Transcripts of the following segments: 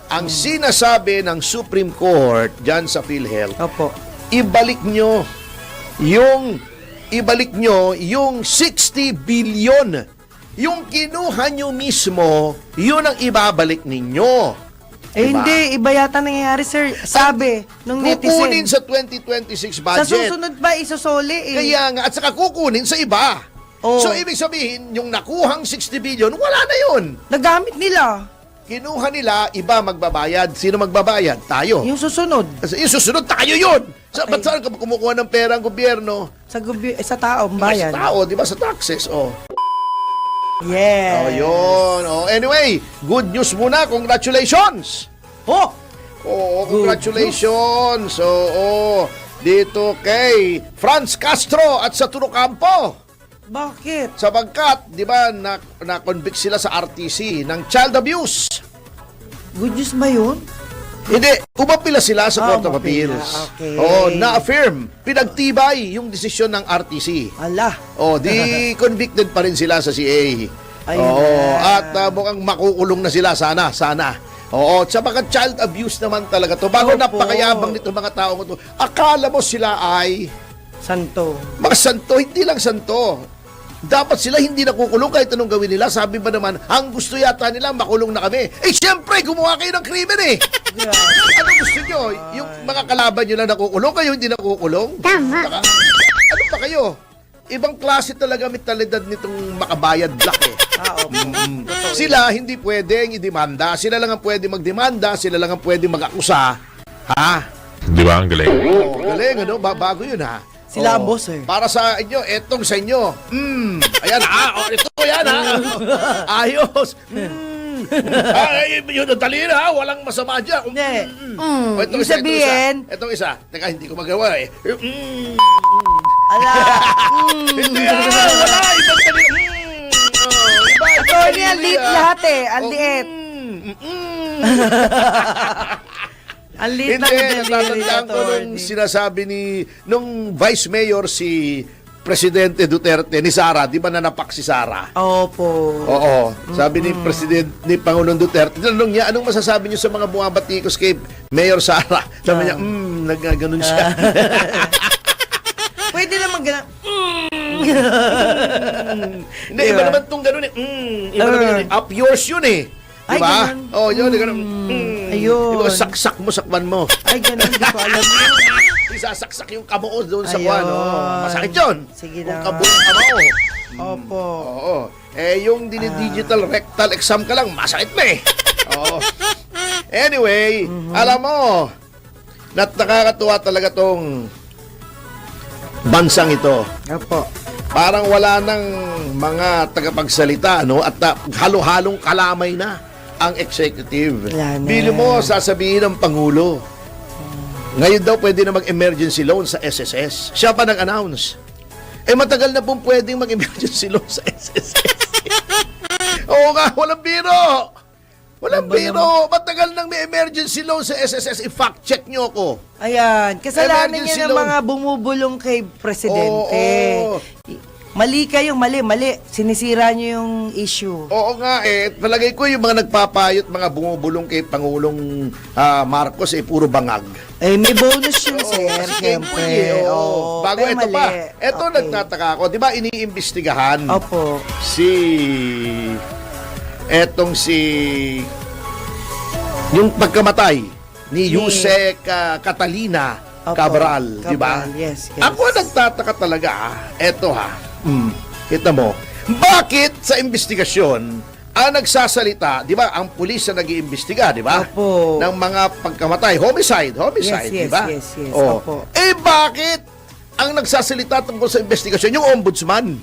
Ang sinasabi ng Supreme Court dyan sa PhilHealth, Opo. ibalik nyo yung 60 billion. Yung kinuha nyo mismo, yun ang ibabalik ninyo. Eh Diba? hindi, iba yata nangyayari, sir. Sabi nung Kukunin netizen. sa 2026 Sa budget. susunod ba isosoli eh? Kaya nga, at saka kukunin sa iba. Oo. So, ibig sabihin, yung nakuhang 60 billion, wala na yun. Nagamit nila. Kinuha nila, iba magbabayad. Sino magbabayad? Tayo. Yung susunod. Kasi yung susunod, tayo yun. Ba't Okay. saan ka kumukuha ng pera ang gobyerno? Sa tao, bayan. Sa tao, di ba? Sa taxes, oh. Yes. Oh, yun. Oh, anyway, good news muna. Congratulations. Oh! Oo, congratulations. Oo, dito kay Franz Castro at sa Turucampo. Bakit? Sapagkat, di ba, na-convict sila sa RTC ng child abuse. Good news ba yun? Hindi, umapila sila sa Court of umapila. Appeals. Okay. Oo, na-affirm, pinagtibay yung desisyon ng RTC. Ala. Oh, di convicted pa rin sila sa CA. Ayun Oo, na. at mukhang makukulong na sila sana. Oo, sa mga child abuse naman talaga to. Bago Opo. napakayabang nito mga tao to. Akala mo sila ay Santo. mga santo, hindi lang santo. Dapat sila hindi nakukulong kahit anong gawin nila. Sabi ba naman, ang gusto yata nila makulong na kami. Eh, siyempre, gumawa kayo ng krimen eh. Yeah. Ano gusto nyo? Yung mga kalaban nyo lang nakukulong, kayo hindi nakukulong? Tama. Ano ba kayo? Ibang klase talaga mentalidad nitong makabayad black eh. Opo. Sila hindi pwedeng i-demanda. Sila lang ang pwede magdemanda. Sila lang ang pwede mag-akusa. Ha? Di ba? Ang galing. Oh, galing, ano? Bago yun, ha? Sila Oh, ang boss, eh. Para sa inyo, etong sa inyo. Ayan, oh, ito, yan, ha? Ayos. Ay, yun, dali na, ha? Walang masama dyan. Hindi. Oh, Yung sabihin, Itong isa. Teka, hindi ko magawa, eh. ala. Hindi, wala. Ibang dali. Iba. Tony, ang liit lahat eh. Ang liit. Ang liit Hindi, ng daliri, natatandaan ko nung Tony. sinasabi nung Vice Mayor si Presidente Duterte ni Sara, di ba nanapak si Sara? Opo. Oo. Sabi ni Pangulong Duterte, tinanong niya, anong masasabi niyo sa mga bumabatikos kay Mayor Sara? Sabi niya, nagaganon siya. Pwede naman gano'n. Hindi, iba naman itong gano'n eh. Iba naman yun eh. Up yours yun eh. Di Ay, ba? ganun. Oh, yun, gano'n. Ayun. Di ba, saksak mo, sakman mo. Ay, gano'n. Hindi ko alam yun. Isasaksak yung kamao doon sa Ayun. kuwan. Oh. Masakit yun. Sige Kung na. kabuong kamao. Opo. Oo. Yung digital rectal exam ka lang, masakit na eh. Oo. Anyway, alam mo, nakakatuwa talaga tong bansang ito. Opo. Parang wala nang mga tagapagsalita, no? At halo-halong kalamay na ang executive. Wala na. Bili mo, sasabihin ng Pangulo, ngayon daw pwede na mag-emergency loan sa SSS. Siya pa nag-announce. Eh matagal na pong pwedeng mag-emergency loan sa SSS. Oo nga, walang biro. Walang biro. Matagal nang may emergency loan sa SSS. I-fact check nyo ako. Ayan. Kasalanan Emergency niya ng loan. mga bumubulong kay Presidente. Oo. Mali kayo, mali. Sinisira niyo yung issue. Oo nga eh, palagay ko yung mga nagpapayot, mga bumubulong kay Pangulong Marcos eh, puro bangag. Eh, may bonus yun, Oo, sir. kasi Siyempre. tempoy eh, oo. Oo, Bago pero ito mali. pa, ito Okay. nagtataka ako, di ba iniimbestigahan Opo. yung pagkamatay ni Yusek Catalina Opo, Cabral, di ba? Cabral, yes. Ako nagtataka talaga, eto ha, kita mo, bakit sa investigasyon, ang nagsasalita, di ba, ang pulis na nag-iimbestiga, di ba? Opo. Ng mga pagkamatay, homicide, Yes, di ba? yes, Oh. opo. Eh bakit ang nagsasalita tungkol sa investigasyon yung ombudsman?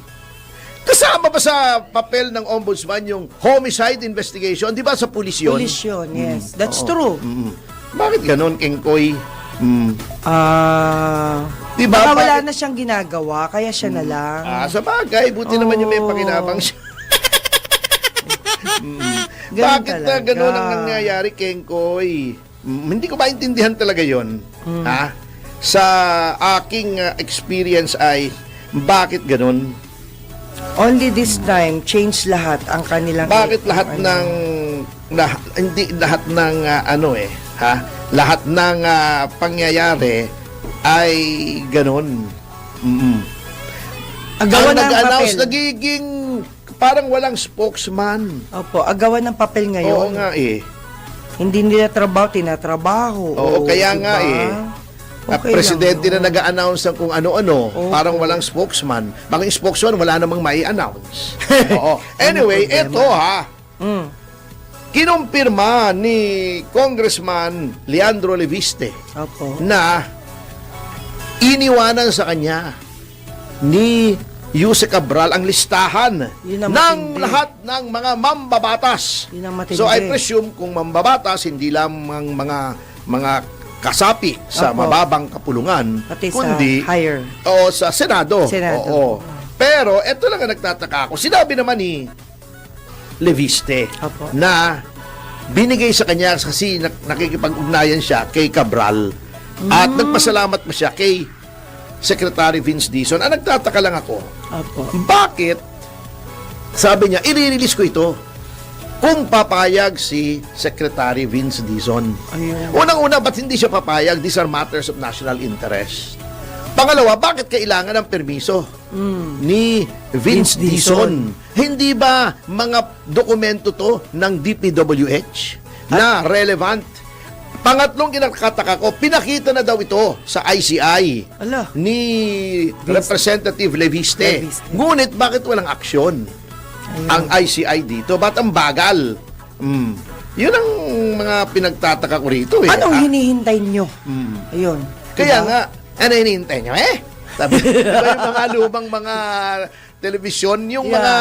Kasama ba sa papel ng ombudsman yung homicide investigation? Di ba sa pulis yun? Police yun, yes. That's true. Bakit ganun, Kengkoy? Di ba? Baka wala Bakit- na siyang ginagawa, kaya siya na lang. Sa bagay, buti naman yung may pakinabang siya. Ganun Bakit na talaga. ganun ang nangyayari, Kengkoy? Hindi ko maintindihan talaga yon. Ha? Sa aking experience ay, bakit ganun? Only this time, change lahat ang kanilang... Bakit lahat ano. ng hindi lahat ng lahat ng pangyayari ay ganun. Agawan Ang ng nag-announce, papel. nagiging parang walang spokesman. Opo, agawan ng papel Oo ngayon. nga eh. Hindi nila trabaho, tinatrabaho. Oo, kaya nga eh. Okay Presidente lang, na nag-a-announce ng kung ano-ano, Oo. parang walang spokesman. Bakit yung spokesman, wala namang mai-announce. Oo. Anyway, problema? eto ha. Mm. Kinumpirma ni Congressman Leandro Leviste Opo. na iniwanan sa kanya ni Yuse Cabral ang listahan Yun ang ng matindi. lahat ng mga mambabatas. Yun ang matindi. So I presume kung mambabatas, hindi lamang mga kasapi sa Opo. mababang kapulungan, Pati kundi sa higher. o sa Senado. Senado. Oo. Pero eto lang ang nagtataka ako. Sinabi naman ni Leviste Opo. na binigay sa kanya kasi nakikipag-ugnayan siya kay Cabral at nagpasalamat pa siya kay Secretary Vince Dizon. Ang nagtataka lang ako, Opo. bakit sabi niya, i-release ko ito kung papayag si Secretary Vince Dizon. Ayun. Unang-una, ba't hindi siya papayag? These are matters of national interest. Pangalawa, bakit kailangan ng permiso ni Vince Vince Dizon. Dizon? Hindi ba mga dokumento to ng DPWH na relevant? Pangatlong kinakataka ko, pinakita na daw ito sa ICI Ala. ni Representative Leviste. Leviste. Ngunit bakit walang aksyon ang ICI dito? Ba't ang bagal? Yun ang mga pinagtataka ko rito eh. Anong hinihintay nyo? Ayun. Kaya Diba? nga, ano hinihintay nyo eh? Sabi, diba yung mga lumang mga telebisyon, yung Yeah. mga,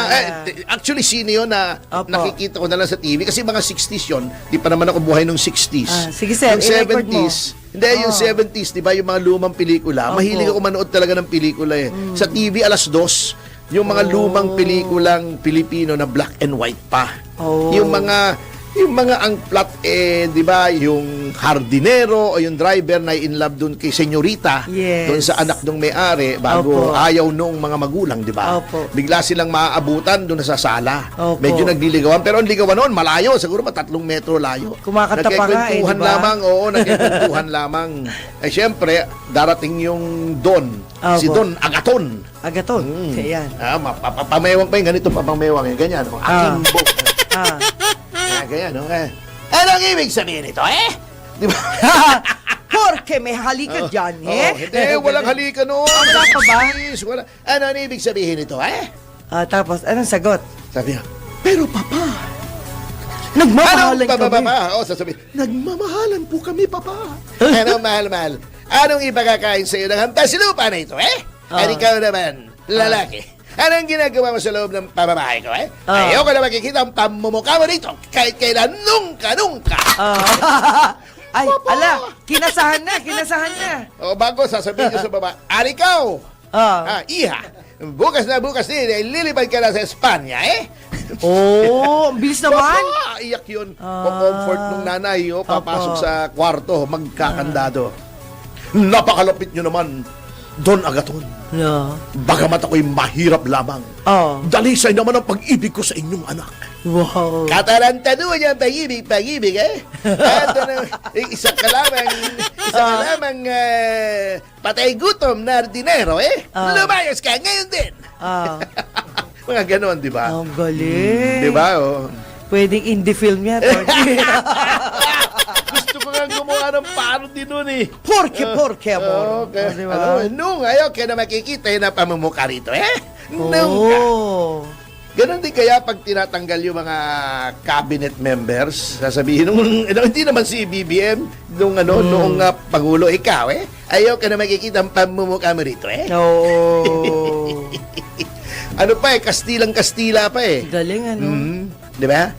actually sino yun na Opo. nakikita ko na lang sa TV kasi mga 60s yun, di pa naman ako buhay nung 60s. Sige, sir, Yung i-record mo. 70s, hindi, yung 70s, di ba yung mga lumang pelikula, Opo. mahilig ako manood talaga ng pelikula eh. Sa TV, 2:00, yung mga lumang pelikulang Pilipino na black and white pa. Oh. Yung mga ang plot di ba, yung hardinero o yung driver na in love doon kay senyorita, Yes. doon sa anak ng may-ari bago Opo. ayaw nung mga magulang, di ba? Opo. Bigla silang maaabutan doon sa sala. Opo. Medyo nagliligawan, pero ang ligawan noon malayo, siguro 3 metro layo. Kumakanta pa nga Nagkikwentuhan diba? lamang, oo, nagkikwentuhan lamang. Eh syempre, darating yung Don, si Opo. Don Agaton. Agaton. Ayan. Papamewang pa yung ganito, papamewang yung ganyan. Oh, aking book. Ah. Ganyan, okay. Anong ibig sabihin ito, eh? Di ba? Porque may halika dyan, eh? Hindi, walang halika noon. Wala pa ba? Please, wala. Ano ibig sabihin ito, eh? Tapos, anong sagot? Sabi niya, pero papa, Nagmamahalan anong kami. sasabihin, nagmamahalan po kami, papa. Anong mahal-mahal? Anong ipagkakain sa iyo ng hampasalupa na ito, eh? At ikaw naman, lalaki. Anong ginagawa mo sa loob ng pamamahay ko, eh? Ayoko na makikita ang pamumukha mo dito kahit kailan, nunca. Ay, Papa! ala, kinasahan na. O bago sasabihin niyo sa baba, alikaw, iha, bukas din, lilipad ka na sa Espanya, eh? Oh, ang bilis naman. Papa, iyak yun. Comfort nung nanay, papasok Opo. sa kwarto, magkakandado. Napakalapit nyo naman, Don Agaton. No. Bagamat ako'y mahirap lamang. Oh. Dalisay naman ang pag-ibig ko sa inyong anak. Wow. Kataranta doon yung pag-ibig, eh. At isa ka lamang patay gutom na dinero, eh. Lumayas ka ngayon din. Mga ganon, di ba? Ang galing. Di ba, oh? Pwedeng indie film yan. Gusto ko nga gumawa ng parody nun, eh. Porke, amor. Okay. Oh, di ba? Nung ayaw ka na makikita yun ang pamumukha rito, eh. Nung ka. Oh. Ganon din kaya pag tinatanggal yung mga cabinet members, sasabihin hindi naman si BBM noong Pangulo, ikaw ayaw ka na makikita ang pamumukha mo rito, eh. Oh. Ano pa, Kastilang-Kastila pa, eh. Galing, ano? Di ba?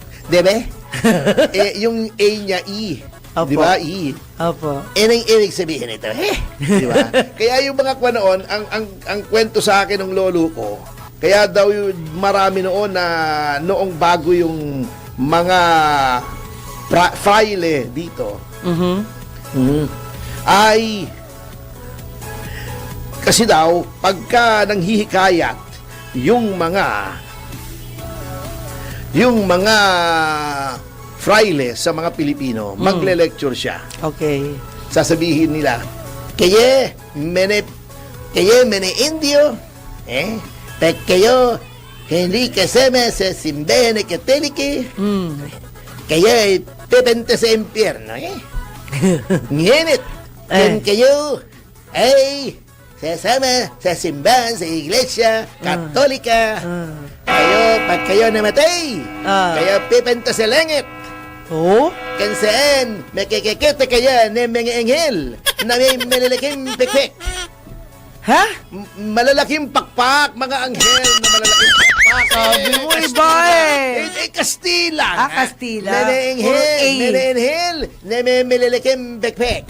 Yung A niya, E. Opo. Di ba? E. Opo. Nang ibig sabihin ito, eh. Di ba? Kaya yung mga kwa noon, ang kwento sa akin ng lolo ko, kaya daw yung marami noon na noong bago yung mga fraile dito, ay kasi daw, pagka nanghihikayat yung mga fraile sa mga Pilipino, magle-lecture siya. Okay. Sasabihin nila, kaye mene indio, kayo hindi kasama sa simbahan na Katoliko, kayo ay pipenta sa impyerno, ngunit kung kayo ay sasama sa simbahan, sa iglesia Katolika, pag kayo namatay, kayo pipenta sa langit, Oh? kung saan makikikita kayo ng mga anghel na may malalaking pikpik. Ha? Malalaking pakpak, mga anghel na malalaking pakpak. Sabi mo, iba Kastila. Kastila. Mga anghel, Puro A. mga anghel na may malalaking pikpik.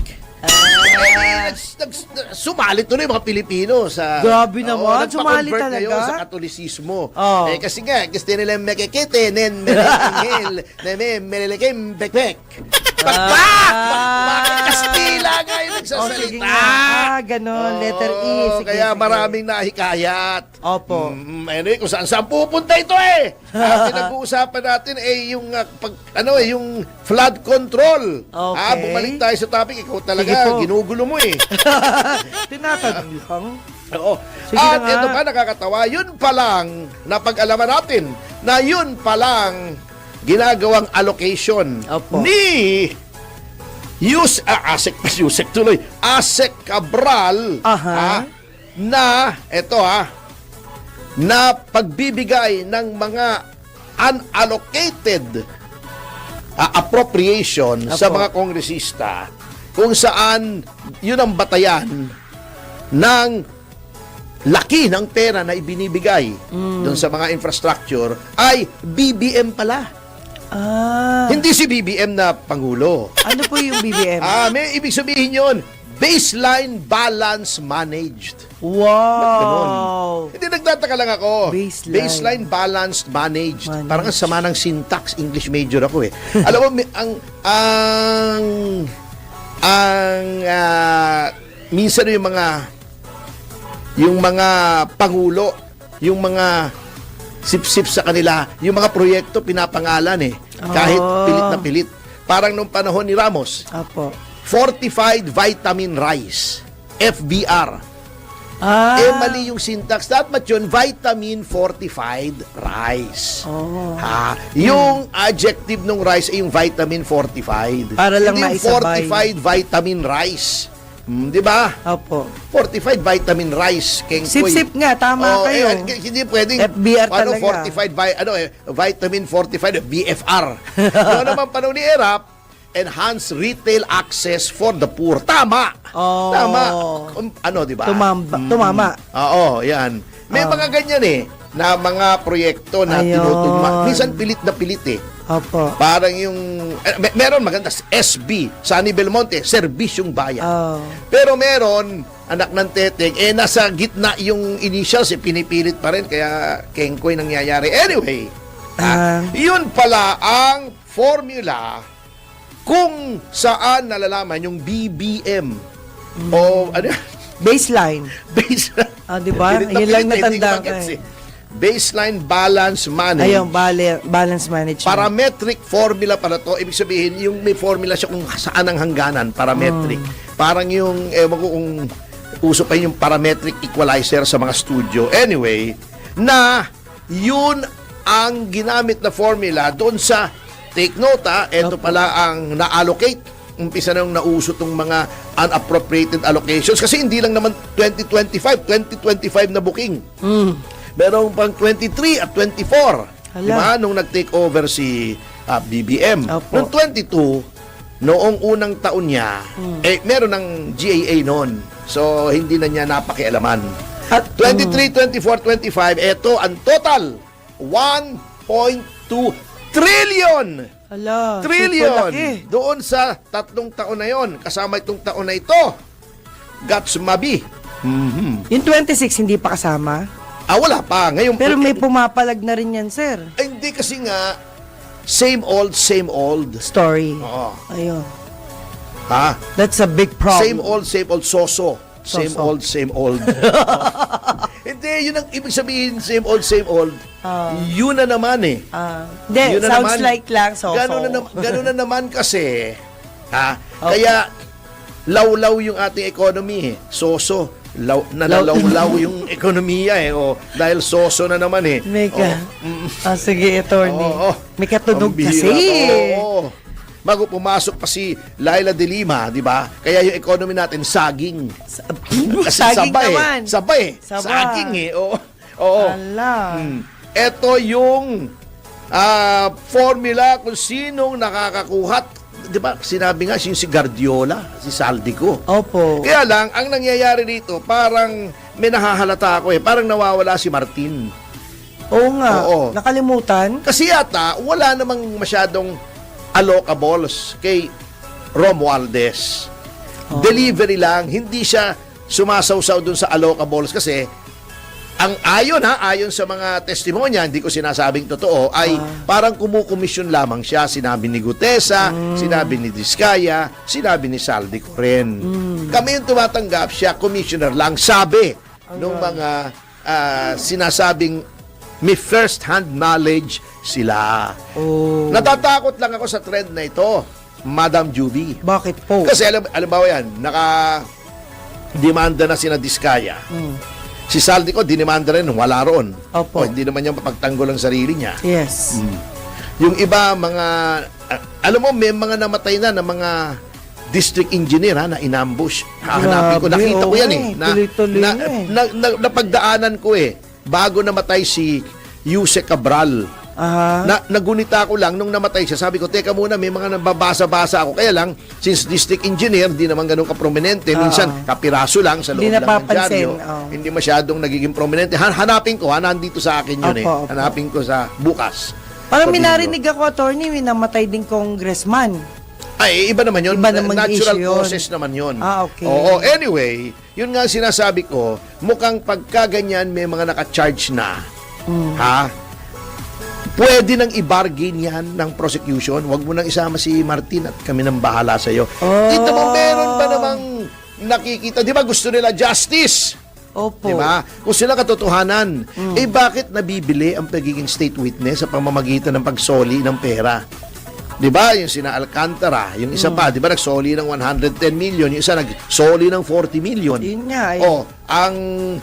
Sumalit tuloy mga Pilipino sa... Grabe naman, sumalit nagpa-convert talaga. ngayon sa Katolisismo. Oh. Kasi nga, gusto nilang makikita ng mga anghel na may malalaking pikpik. Pakpak! Pakpak! Kastila nga yung sige nagsasalita. nga. Ganon. Letter E. Sige, Kaya sige. maraming nahikayat. Opo. Anyway, kung saan pupunta ito pinag-uusapan natin yung yung flood control. Okay. Bumalik tayo sa topic. Ikaw talaga, Sige po. ginugulo mo Tinatanong lang. Oo. Sige At na nga. ito pa nakakatawa, yun pa lang napag-alaman natin na yun pa lang ginagawang allocation Opo. ni Asek tuloy. Asek Cabral Aha. na na pagbibigay ng mga unallocated appropriation sa Apo. mga kongresista kung saan yun ang batayan ng laki ng pera na ibinibigay doon sa mga infrastructure ay BBM pala. Hindi si BBM na Pangulo. Ano po yung BBM? May ibig sabihin yun, baseline balance managed. Wow! Hindi, nagtataka lang ako. Baseline. Balanced managed. Managed. Parang ang sama ng syntax. English major ako eh. Alam mo, minsan yung mga pangulo, yung mga sip-sip sa kanila, yung mga proyekto pinapangalan eh. Kahit pilit na pilit. Parang nung panahon ni Ramos, Apo. Fortified Vitamin Rice. FVR. Mali yung syntax. Dapat yun, vitamin fortified rice. Yung adjective ng rice ay yung vitamin fortified. Para lang hindi yung maisabay. fortified vitamin rice. Di ba? Apo. Fortified vitamin rice. Sip-sip nga, tama kayo. Hindi pwedeng FBR talaga. fortified vitamin fortified BFR. Noon naman panahon ni Erap, enhance retail access for the poor. Tama. Tama. Di ba? Tumama. Oo, yan. May mga ganyan na mga proyekto na Ayun. tinutugma. Minsan pilit na pilit Opo. Parang yung meron maganda SB, Sunny Belmonte, Serbisyong Bayan. Pero meron anak ng Teteng nasa gitna yung initials pinipilit pa rin kaya kengkoy nangyayari. Anyway, yun pala ang formula kung saan nalalaman yung BBM o Baseline. baseline. Di ba? Yun lang natandaan ko Baseline balance management. Ayun, balance management. Parametric formula pala to. Ibig sabihin, yung may formula siya kung saan ang hangganan. Parametric. Parang yung, ewan ko kung uso pa yung parametric equalizer sa mga studio. Anyway, na yun ang ginamit na formula doon sa take note, ito pala ang na-allocate. Umpisa nang nauso tong mga unappropriated allocations kasi hindi lang naman 2025 na booking. Merong pang 23 at 24. Diba? Nung nag-take over si BBM. Opo. Noong 22, noong unang taon niya, meron ng GAA noon. So, hindi na niya napakialaman. At 23, 24, 25, ito ang total. 1.2 trillion! Trillion! Doon sa 3 taon na yon, kasama itong taon na ito. Gats Mabi. Yung 26 hindi pa kasama? Wala pa. Ngayon, Pero may pumapalag na rin yan, sir. hindi kasi nga, same old. Story. Oo. Ayun. Ha? That's a big problem. Same old, soso. Same old. Hindi, Hindi, yun ang ibig sabihin, same old. Yun na naman eh. Hindi, Yun na sounds naman. like lang. So. Ganun na naman kasi. Ha? Kaya, lawlaw yung ating economy eh. Soso. Nalalawlaw yung ekonomiya eh. O, dahil soso na naman eh. Mega. Sige, attorney. May katunog Ang bihira kasi. ka. Oo. Bago pumasok pa si Laila de Lima, di ba? Kaya yung economy natin saging. Kasi Saging sabay, naman. Sabay. Sabay. Saging eh. Oo. Ala. Ito yung formula kung sinong nakakakuhat. Di ba? Sinabi nga si Guardiola, si Saldico. Opo. Kaya lang, ang nangyayari dito, parang may nahahalata ako eh. Parang nawawala si Martin. Oo nga. Oo. Nakalimutan. Kasi yata, wala namang masyadong allocables kay Romualdez. Delivery lang, hindi siya sumasawsaw dun sa allocables kasi ang ayon sa mga testimonya, hindi ko sinasabing totoo, ay parang kumukomisyon lamang siya. Sinabi ni Gutesa, sinabi ni Diskaya, sinabi ni Saldico rin. Kami yung tumatanggap, siya commissioner lang. Sabi nung mga sinasabing may first-hand knowledge sila. Natatakot lang ako sa trend na ito, Madam Juby. Bakit po? Kasi alam ba yan, naka-demanda na sina Diskaya. Si Saldico, dinimanda rin, wala roon. Opo. Hindi naman niya mapagtanggol ang sarili niya. Yes. Yung iba, mga, alam mo, may mga namatay na mga district engineer na inambush. Hahanapin ko, nakita ko yan eh. Tuloy-tuloy na eh. Napagdaanan ko eh. Bago namatay si Yuse Cabral. Nagunita ko lang nung namatay siya. Sabi ko, teka muna, may mga nababasa-basa ako. Kaya lang, since district engineer, di naman ganun ka-prominente. Minsan, kapiraso lang sa loob lang ng dyaryo. Hindi masyadong nagiging prominente. Hanapin ko, nandito sa akin yun eh. Hanapin ko sa bukas. Parang minarinig ako, attorney, may namatay din congressman. Ay, iba naman yun. Iba naman Natural issue yun. process naman yun. Okay. Oo, anyway, yun nga sinasabi ko, mukhang pagkaganyan may mga naka-charge na. Ha? Pwede nang i-bargain yan ng prosecution. Huwag mo nang isama si Martin at kami nang bahala sa'yo. Dito mo, meron ba namang nakikita? Di ba gusto nila justice? Opo. Di ba? Kung sila katotohanan, bakit nabibili ang pagiging state witness sa pamamagitan ng pagsoli ng pera? Di ba? Yung sina Alcantara, yung isa pa, di ba nagsoli ng 110 million, yung isa nagsoli ng 40 million. Yun nga. Ang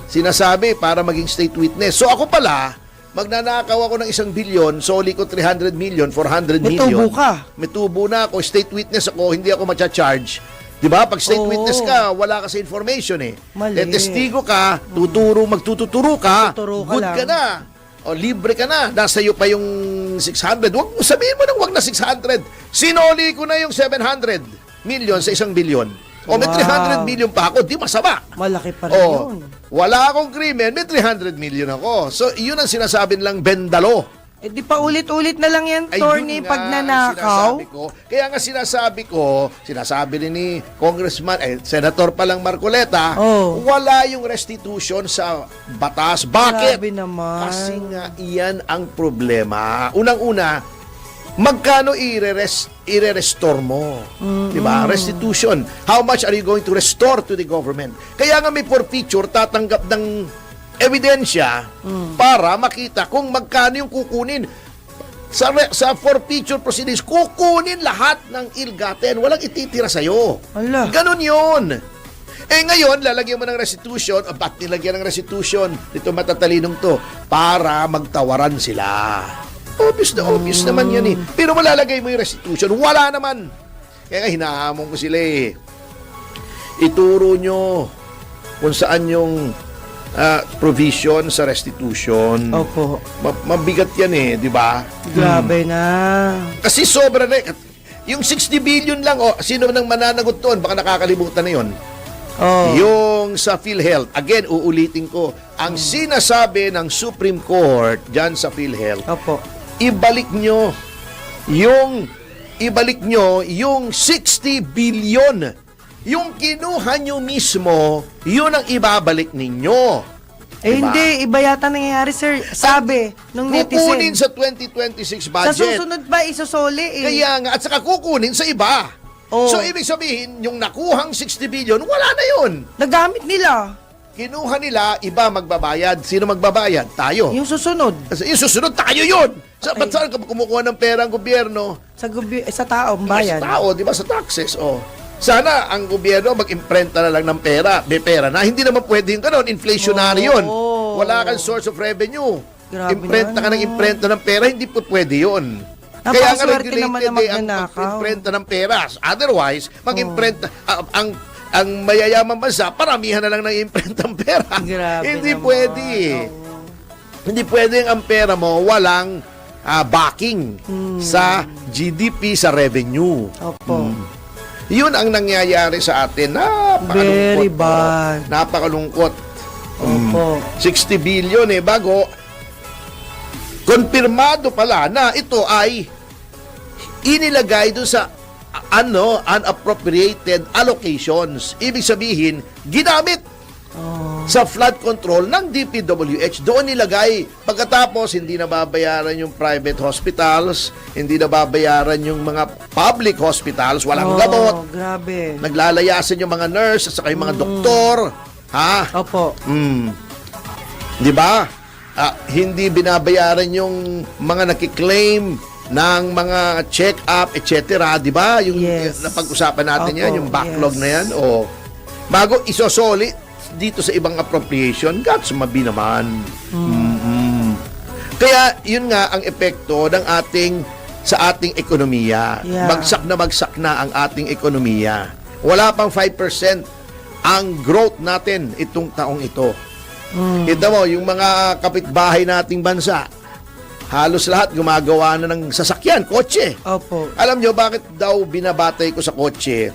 sinasabi para maging state witness. So ako pala, magnanakaw ako ng 1 billion, soli ko 300 million, 400 May million. tubo ka. May tubo na ako, state witness ako, hindi ako matcha-charge. Di ba? Pag state witness ka, wala ka sa information eh. Mali. Testigo ka, magtututuro ka, good ka na. Libre ka na. Nasa iyo pa yung 600. Wag mo sabihin mo nang wag na 600. Sinoli ko na yung 700 million sa 1 billion. May 300 million pa ako, di masama. Malaki pa rin yun. Wala akong krimen, may 300 million ako. So, yun ang sinasabi nilang bendalo. Di pa ulit-ulit na lang yan, attorney, Ayun pag nga, nanakaw. sinasabi ko. Kaya nga sinasabi rin ni Congressman, Senator palang Marcoleta, wala yung restitution sa batas. Bakit? Grabe naman. Kasi nga iyan ang problema. Unang-una, magkano i-restore mo? Diba? Restitution. How much are you going to restore to the government? Kaya nga may forfeiture, tatanggap ng ebidensya para makita kung magkano yung kukunin. Sa forfeiture proceedings, kukunin lahat ng ill-gotten. Walang ititira sa'yo. Ala. Ganon yun. Ngayon, lalagyan mo ng restitution. Ba't nilagyan ng restitution? Dito matatalinong to. Para magtawaran sila. Obvious naman yan eh. Pero malalagay mo yung restitution. Wala naman. Kaya nga, hinahamon ko sila eh. Ituro nyo kung saan yung provision sa restitution. Opo. Mabigat yan eh, di ba? Grabe na. Kasi sobra na. Yung 60 billion lang, sino nang mananagot doon? Baka nakakalimutan na yun. Yung sa PhilHealth, again, uulitin ko, ang sinasabi ng Supreme Court dyan sa PhilHealth, Opo. ibalik nyo yung 60 billion. Yung kinuha nyo mismo, yun ang ibabalik ninyo. Diba? Hindi. Iba yata nangyayari, sir. Sabi nung Kukunin netizen. sa 2026 budget. Sa susunod ba, isusoli eh. Kaya nga, at saka kukunin sa iba. So, ibig sabihin, yung nakuhang 60 billion, wala na yun. Nagamit nila. kinuha nila, iba magbabayad. Sino magbabayad? Tayo. Yung susunod, Yung susunod, tayo yun. Ba't Ay. saan ka kumukuha ng pera ang gobyerno? sa tao, bayan. Sa tao, di ba? Sa taxes, oh. Sana ang gobyerno mag-imprenta na lang ng pera. May pera na. Hindi naman pwede yung ganun. Inflationary yun. Oo. Wala kang source of revenue. Grabe Imprenta na, ka ng no? imprenta ng pera, hindi po pwede yun. Napakaswerte naman na ang magnanakaw. mag-imprenta ng pera. Otherwise, mag-imprenta, ang mayayaman bansa, paramihan na lang ng imprenta ng pera. Grabe Hindi naman. pwede. Oo. Hindi pwede ang pera mo walang backing sa GDP, sa revenue. Opo. Yun ang nangyayari sa atin. Very Napakalungkot. bad. Napakalungkot. Opo. 60 billion bago konfirmado pala na ito ay inilagay doon sa unappropriated allocations. Ibig sabihin, ginamit Oh. sa flood control ng DPWH. Doon nilagay. Pagkatapos, hindi na babayaran yung private hospitals, hindi na babayaran yung mga public hospitals, walang gamot. Grabe. Naglalayasan yung mga nurse at saka yung mga doktor. Ha? Opo. Di ba? Hindi binabayaran yung mga nakiklaim ng mga check-up, etc. Di ba? Yung Yes. napag-usapan natin Opo, yan, yung backlog yes. na yan. O, bago isosoli dito sa ibang appropriation, God sumabi naman. Kaya, yun nga ang epekto ng sa ating ekonomiya. Yeah. Bagsak na ang ating ekonomiya. Wala pang 5% ang growth natin itong taong ito. Kita mo, yung mga kapitbahay nating bansa, halos lahat gumagawa na ng sasakyan, kotse. Opo. Alam nyo, bakit daw binabatay ko sa kotse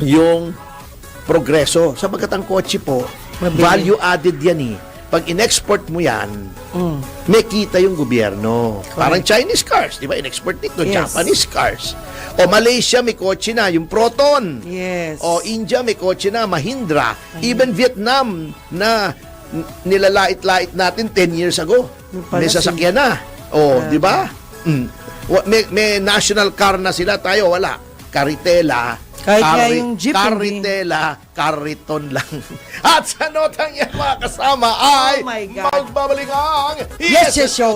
yung progreso? Sapagkat ang kotse po, Mabili. value added yan eh. Pag in-export mo yan, may kita yung gobyerno. Parang Chinese cars, di ba? In-export dito, Yes. Japanese cars. O Malaysia, may kotse na, yung Proton. Yes. O India, may kotse na, Mahindra. Even Vietnam, na nilalait-lait natin 10 years ago. May sasakyan na. O, di ba? May national car na sila, tayo wala. Caritela. Kahit nga yung jeep, Caritela, Cariton lang. At sa notang yan, mga kasama, ay Oh my God. magbabalik ang Yes, yes, show.